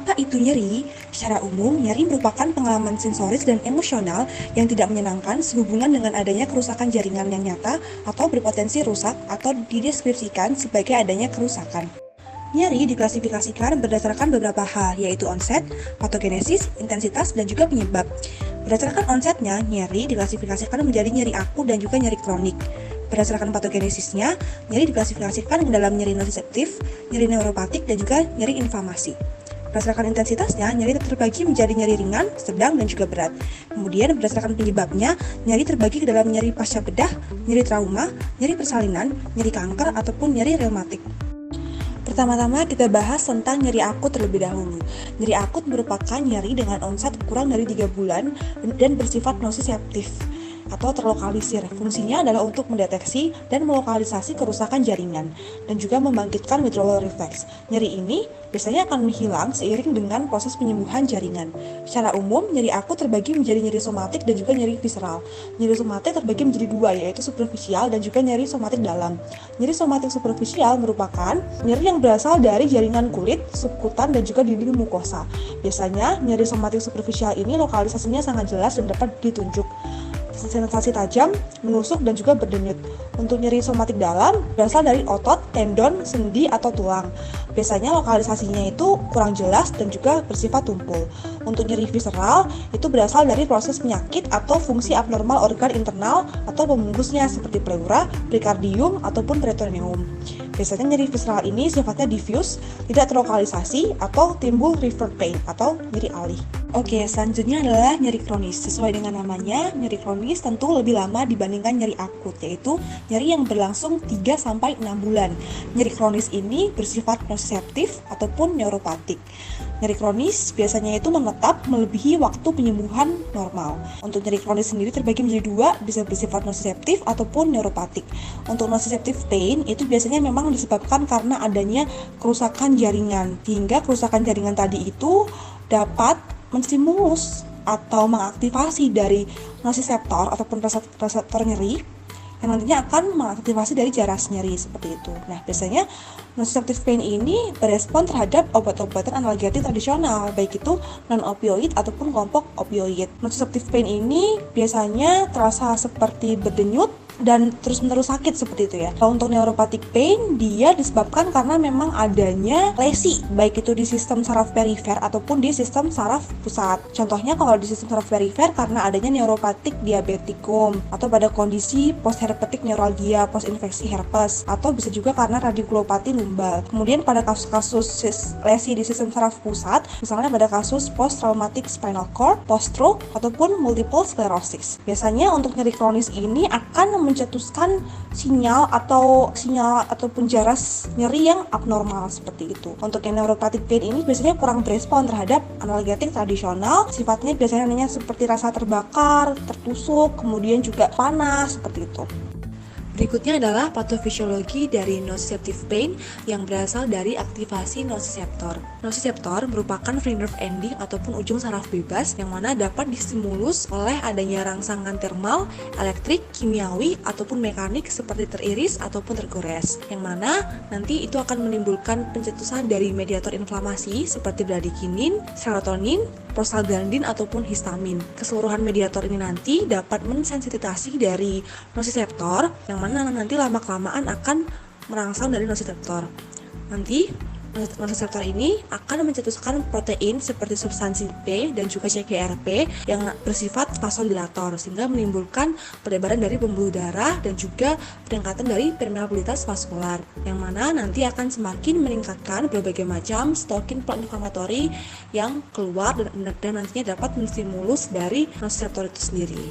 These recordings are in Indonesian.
Apa itu nyeri? Secara umum, nyeri merupakan pengalaman sensoris dan emosional yang tidak menyenangkan sehubungan dengan adanya kerusakan jaringan yang nyata atau berpotensi rusak atau dideskripsikan sebagai adanya kerusakan. Nyeri diklasifikasikan berdasarkan beberapa hal, yaitu onset, patogenesis, intensitas, dan juga penyebab. Berdasarkan onsetnya, nyeri diklasifikasikan menjadi nyeri akut dan juga nyeri kronik. Berdasarkan patogenesisnya, nyeri diklasifikasikan ke dalam nyeri nonseptif, nyeri neuropatik, dan juga nyeri inflamasi. Berdasarkan intensitasnya, nyeri terbagi menjadi nyeri ringan, sedang, dan juga berat. Kemudian berdasarkan penyebabnya, nyeri terbagi ke dalam nyeri pasca bedah, nyeri trauma, nyeri persalinan, nyeri kanker, ataupun nyeri reumatik. Pertama-tama kita bahas tentang nyeri akut terlebih dahulu. Nyeri akut merupakan nyeri dengan onset kurang dari 3 bulan dan bersifat nonsiseptif atau terlokalisir. Fungsinya adalah untuk mendeteksi dan melokalisasi kerusakan jaringan dan juga membangkitkan withdrawal reflex. Nyeri ini biasanya akan menghilang seiring dengan proses penyembuhan jaringan. Secara umum, nyeri akut terbagi menjadi nyeri somatik dan juga nyeri visceral. Nyeri somatik terbagi menjadi dua, yaitu superficial dan juga nyeri somatik dalam. Nyeri somatik superficial merupakan nyeri yang berasal dari jaringan kulit, subkutan, dan juga dinding mukosa. Biasanya, nyeri somatik superficial ini lokalisasinya sangat jelas dan dapat ditunjuk. Sensasi tajam, menusuk, dan juga berdenyut. Untuk nyeri somatik dalam berasal dari otot, tendon, sendi, atau tulang. Biasanya lokalisasinya itu kurang jelas dan juga bersifat tumpul. Untuk nyeri visceral itu berasal dari proses penyakit atau fungsi abnormal organ internal atau pembungkusnya seperti pleura, perikardium, ataupun peritoneum. Biasanya nyeri visceral ini sifatnya diffuse, tidak terlokalisasi, atau timbul refer pain atau nyeri alih. Oke, selanjutnya adalah nyeri kronis. Sesuai dengan namanya, nyeri kronis tentu lebih lama dibandingkan nyeri akut, yaitu nyeri yang berlangsung 3-6 bulan. Nyeri kronis ini bersifat nonsiseptif ataupun neuropatik. Nyeri kronis biasanya itu menetap melebihi waktu penyembuhan normal. Untuk nyeri kronis sendiri terbagi menjadi dua, bisa bersifat nonsiseptif ataupun neuropatik. Untuk nonsiseptif pain itu biasanya memang disebabkan karena adanya kerusakan jaringan, hingga kerusakan jaringan tadi itu dapat menstimulus atau mengaktifasi dari nosiseptor ataupun reseptor nyeri yang nantinya akan mengaktifasi dari jaras nyeri seperti itu. Nah, biasanya nonsiseptif pain ini berespon terhadap obat-obatan analgetik tradisional, baik itu non-opioid ataupun kelompok opioid. Nonsiseptif pain ini biasanya terasa seperti berdenyut dan terus-menerus sakit seperti itu ya. Kalau untuk neuropatic pain, dia disebabkan karena memang adanya lesi, baik itu di sistem saraf perifer ataupun di sistem saraf pusat. Contohnya kalau di sistem saraf perifer karena adanya neuropatic diabetikum, atau pada kondisi post-herpetic neuralgia, post-infeksi herpes, atau bisa juga karena radikulopati lumbal. Kemudian pada kasus-kasus lesi di sistem saraf pusat, misalnya pada kasus post-traumatic spinal cord, post-stroke, ataupun multiple sclerosis. Biasanya untuk nyeri kronis ini akan mencetuskan sinyal ataupun jaras nyeri yang abnormal seperti itu. Untuk yang neuropatic pain ini biasanya kurang berespon terhadap analgetik tradisional, sifatnya biasanya hanya seperti rasa terbakar, tertusuk, kemudian juga panas seperti itu. Berikutnya adalah patofisiologi dari nociceptive pain yang berasal dari aktivasi nociceptor. Nociceptor merupakan free nerve ending ataupun ujung saraf bebas yang mana dapat distimulus oleh adanya rangsangan termal, elektrik, kimiawi, ataupun mekanik seperti teriris ataupun tergores, yang mana nanti itu akan menimbulkan pencetusan dari mediator inflamasi seperti bradikinin, serotonin, prostaglandin, ataupun histamin. Keseluruhan mediator ini nanti dapat mensensititasi dari nociceptor yang mana nanti lama-kelamaan akan merangsang dari nociceptor. Nanti nociceptor ini akan mencetuskan protein seperti substansi P dan juga CGRP yang bersifat vasodilator sehingga menimbulkan pelebaran dari pembuluh darah dan juga peningkatan dari permeabilitas vaskular yang mana nanti akan semakin meningkatkan berbagai macam stokin pro-inflamatori yang keluar dan nantinya dapat menstimulus dari nociceptor itu sendiri.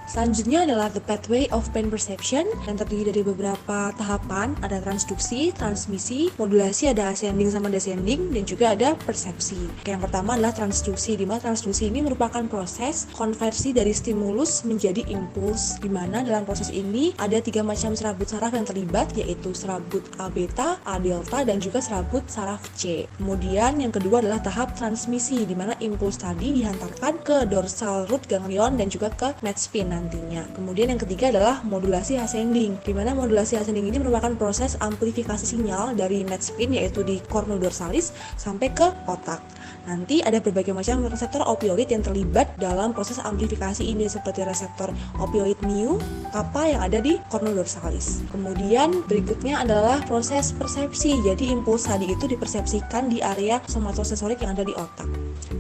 Selanjutnya adalah the pathway of pain perception yang terdiri dari beberapa tahapan, ada transduksi, transmisi, modulasi, ada ascending sama descending, dan juga ada persepsi. Yang pertama adalah transduksi, di mana transduksi ini merupakan proses konversi dari stimulus menjadi impuls, di mana dalam proses ini ada 3 macam serabut saraf yang terlibat, yaitu serabut A beta, A delta, dan juga serabut saraf C. Kemudian yang kedua adalah tahap transmisi, di mana impuls tadi dihantarkan ke dorsal root ganglion dan juga ke net spine. nantinya. Kemudian yang ketiga adalah modulasi ascending, di mana modulasi ascending ini merupakan proses amplifikasi sinyal dari net spin yaitu di cornu dorsalis sampai ke otak. Nanti ada berbagai macam reseptor opioid yang terlibat dalam proses amplifikasi ini seperti reseptor opioid mu, kappa yang ada di cornu dorsalis. Kemudian berikutnya adalah proses persepsi, jadi impuls tadi itu dipersepsikan di area somatosensorik yang ada di otak.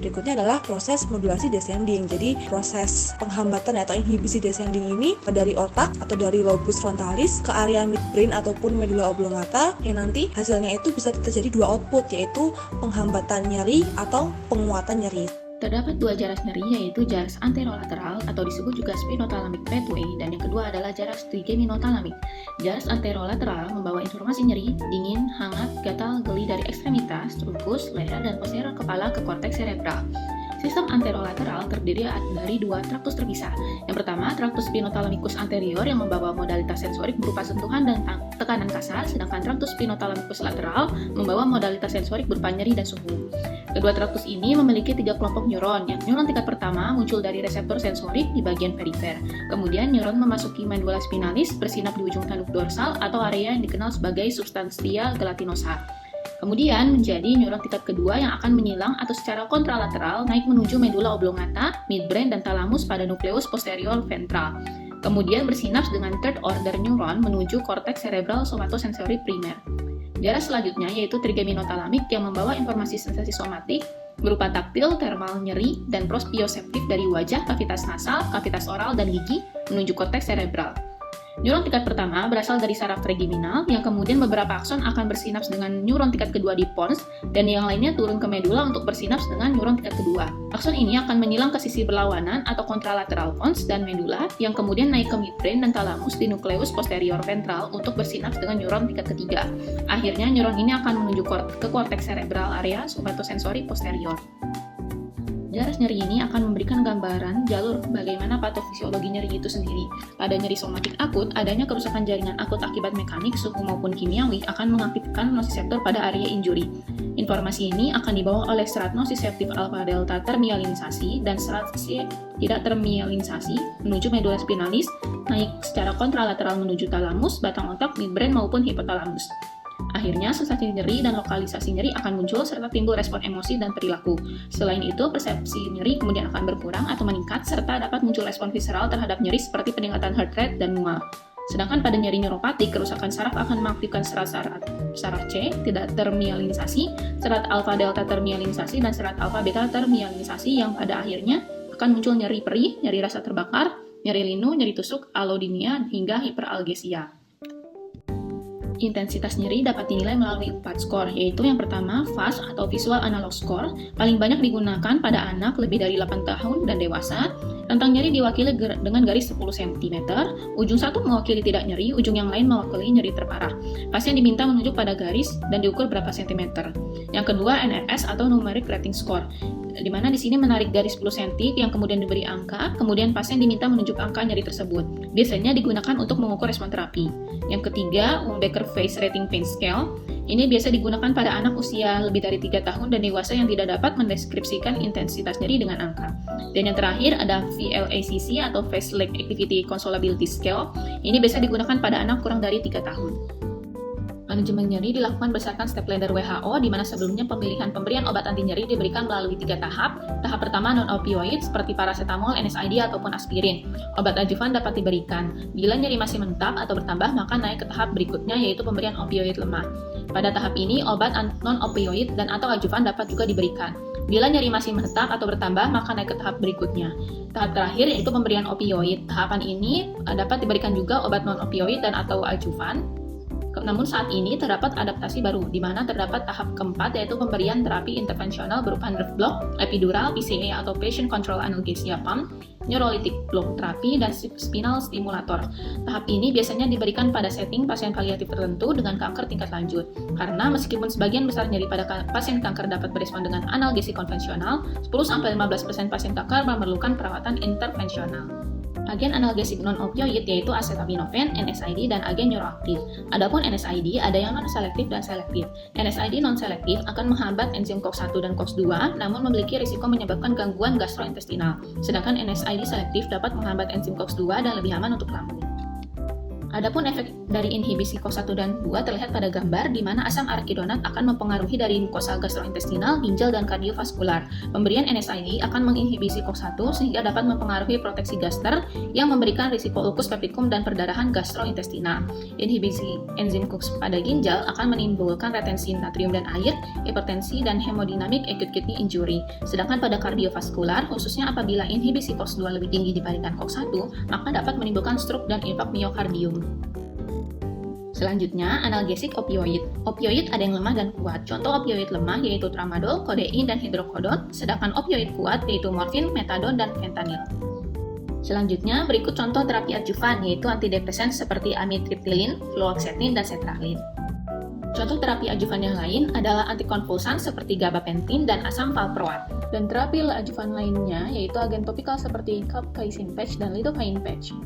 Berikutnya adalah proses modulasi descending, jadi proses penghambatan atau inhibisi descending ini dari otak atau dari lobus frontalis ke area midbrain ataupun medulla oblongata yang nanti hasilnya itu bisa terjadi dua output, yaitu penghambatan nyeri atau penguatan nyeri. Terdapat dua jaras nyeri, yaitu jaras anterolateral atau disebut juga spinothalamic pathway, dan yang kedua adalah jaras trigeminothalamic. Jaras anterolateral membawa informasi nyeri, dingin, hangat, gatal, geli dari ekstremitas, trunkus, leher, dan posterior kepala ke korteks cerebral. Sistem anterolateral terdiri dari dua traktus terpisah. Yang pertama, traktus spinothalamicus anterior yang membawa modalitas sensorik berupa sentuhan dan tekanan kasar, sedangkan traktus spinothalamicus lateral membawa modalitas sensorik berupa nyeri dan suhu. Kedua traktus ini memiliki tiga kelompok neuron. Yang neuron tingkat pertama muncul dari reseptor sensorik di bagian perifer. Kemudian neuron memasuki medulla spinalis bersinap di ujung tanduk dorsal atau area yang dikenal sebagai substantia gelatinosa. Kemudian menjadi neuron tingkat kedua yang akan menyilang atau secara kontralateral naik menuju medulla oblongata, midbrain, dan thalamus pada nukleus posterior ventral. Kemudian bersinaps dengan third order neuron menuju korteks cerebral somatosensori primer. Jaras selanjutnya yaitu trigeminothalamic yang membawa informasi sensasi somatik berupa taktil, thermal, nyeri, dan proprioseptif dari wajah, kavitas nasal, kavitas oral, dan gigi menuju korteks cerebral. Neuron tingkat pertama berasal dari saraf trigeminal, yang kemudian beberapa akson akan bersinaps dengan neuron tingkat kedua di pons, dan yang lainnya turun ke medulla untuk bersinaps dengan neuron tingkat kedua. Akson ini akan menyilang ke sisi berlawanan atau kontralateral pons dan medulla, yang kemudian naik ke midbrain dan thalamus di nukleus posterior ventral untuk bersinaps dengan neuron tingkat ketiga. Akhirnya neuron ini akan menuju ke korteks cerebral area somatosensori posterior. Jaras nyeri ini akan memberikan gambaran jalur bagaimana patofisiologi nyeri itu sendiri. Pada nyeri somatik akut, adanya kerusakan jaringan akut akibat mekanik, suhu maupun kimiawi akan mengaktifkan nosiseptor pada area injury. Informasi ini akan dibawa oleh serat nosiseptif alfa-delta termielinisasi dan serat C tidak termielinisasi menuju medulla spinalis, naik secara kontralateral menuju thalamus, batang otak, midbrain maupun hipotalamus. Akhirnya, sensasi nyeri dan lokalisasi nyeri akan muncul serta timbul respon emosi dan perilaku. Selain itu, persepsi nyeri kemudian akan berkurang atau meningkat serta dapat muncul respon visceral terhadap nyeri seperti peningkatan heart rate dan mual. Sedangkan pada nyeri neuropatik, kerusakan saraf akan mengaktifkan saraf C tidak termielinisasi, serat alfa-delta termielinisasi, dan serat alfa-beta termielinisasi yang pada akhirnya akan muncul nyeri perih, nyeri rasa terbakar, nyeri linu, nyeri tusuk, allodynia, hingga hiperalgesia. Intensitas nyeri dapat dinilai melalui 4 skor, yaitu yang pertama, VAS atau Visual Analog Score, paling banyak digunakan pada anak lebih dari 8 tahun dan dewasa. Rentang nyeri diwakili dengan garis 10 cm, ujung satu mewakili tidak nyeri, ujung yang lain mewakili nyeri terparah. Pasien diminta menunjuk pada garis dan diukur berapa sentimeter. Yang kedua, NRS atau Numeric Rating Score, di mana di sini menarik garis 10 cm yang kemudian diberi angka, kemudian pasien diminta menunjuk angka nyeri tersebut. Biasanya digunakan untuk mengukur respon terapi. Yang ketiga, Wong-Baker Face Rating Pain Scale. Ini biasa digunakan pada anak usia lebih dari 3 tahun dan dewasa yang tidak dapat mendeskripsikan intensitas nyeri dengan angka. Dan yang terakhir ada VLACC atau Face Leg Activity Consolability Scale. Ini biasa digunakan pada anak kurang dari 3 tahun. Manajemen nyeri dilakukan berdasarkan step ladder WHO, di mana sebelumnya pemilihan pemberian obat anti nyeri diberikan melalui 3 tahap. Tahap pertama non-opioid seperti paracetamol, NSAID, ataupun aspirin. Obat adjuvan dapat diberikan. Bila nyeri masih menetap atau bertambah, maka naik ke tahap berikutnya, yaitu pemberian opioid lemah. Pada tahap ini, obat non-opioid dan atau adjuvan dapat juga diberikan. Bila nyeri masih menetap atau bertambah, maka naik ke tahap berikutnya. Tahap terakhir yaitu pemberian opioid. Tahapan ini dapat diberikan juga obat non-opioid dan atau adjuvan. Namun saat ini terdapat adaptasi baru, di mana terdapat tahap keempat yaitu pemberian terapi intervensional berupa nerve block, epidural, PCA atau patient control analgesia pump, neurolytic block terapi, dan spinal stimulator. Tahap ini biasanya diberikan pada setting pasien paliatif tertentu dengan kanker tingkat lanjut. Karena meskipun sebagian besar nyeri pada pasien kanker dapat berespon dengan analgesi konvensional, 10-15% pasien kanker memerlukan perawatan intervensional. Agen analgesik non-opioid yaitu acetaminophen, NSAID, dan agen neuroaktif. Adapun NSAID ada yang non-selektif dan selektif. NSAID non-selektif akan menghambat enzim COX-1 dan COX-2 namun memiliki risiko menyebabkan gangguan gastrointestinal. Sedangkan NSAID selektif dapat menghambat enzim COX-2 dan lebih aman untuk lambung. Adapun efek dari inhibisi COX-1 dan 2 terlihat pada gambar di mana asam arachidonat akan mempengaruhi dari mukosa gastrointestinal, ginjal, dan kardiovaskular. Pemberian NSAID akan menginhibisi COX-1 sehingga dapat mempengaruhi proteksi gaster yang memberikan risiko ulkus peptikum dan perdarahan gastrointestinal. Inhibisi enzim COX pada ginjal akan menimbulkan retensi natrium dan air, hipertensi, dan hemodinamik acute kidney injury. Sedangkan pada kardiovaskular, khususnya apabila inhibisi COX-2 lebih tinggi dibandingkan COX-1, maka dapat menimbulkan stroke dan infark miokardium. Selanjutnya, analgesik opioid. Opioid ada yang lemah dan kuat. Contoh opioid lemah yaitu tramadol, kodein, dan hidrokodon, sedangkan opioid kuat yaitu morfin, metadon, dan fentanyl. Selanjutnya, berikut contoh terapi adjuvan yaitu antidepresan seperti amitriptilin, fluoxetine, dan sertralin. Contoh terapi adjuvan yang lain adalah antikonvulsan seperti gabapentin dan asam valproat. Dan terapi adjuvan lainnya yaitu agen topikal seperti capsaicin patch dan lidocaine patch.